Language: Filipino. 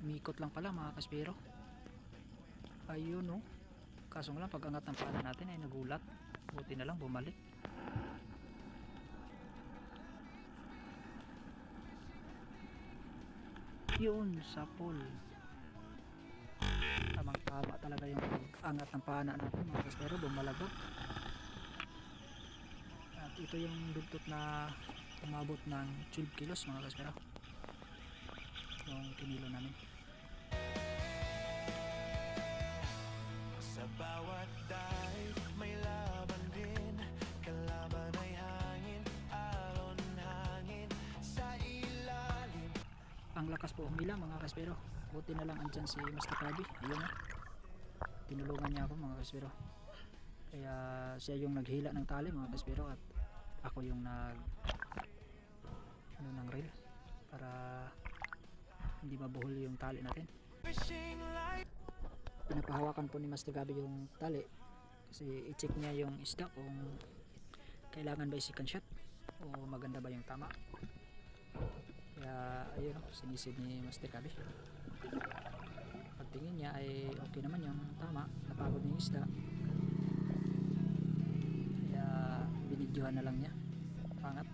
Umikot lang pala mga kaspero. Ayun no. Kaso nga lang pag angat ng pala natin ay nagulat. Buti na lang bumalik. Yun sa pool. Tamang tama talaga yung angat ng pana natin mga kaspero, bumalagak. At ito yung dugtot na umabot ng 12 kilos mga kaspero, yung kinilo namin. Sa bawat dive may laban din, kalaban ay hangin, alon hangin sa ilalim. Ang lakas po humila mga kaspero. Buti na lang andyan si Master Krabi. Ayun na, tinulungan niya ako mga kaspero. Kaya siya yung naghila ng tali mga kaspero at ako yung ng reel para hindi mabuhol yung tali natin. Pinapahawakan po ni Master Gabi yung tali kasi i-check niya yung isda kung kailangan ba i-second shot o maganda ba yung tama. Kaya ayun, sinisid ni Master Gabi. Pagtingin niya ay okay naman yung tama, napagod na yung isda. Kaya binidyohan na lang niya pangat.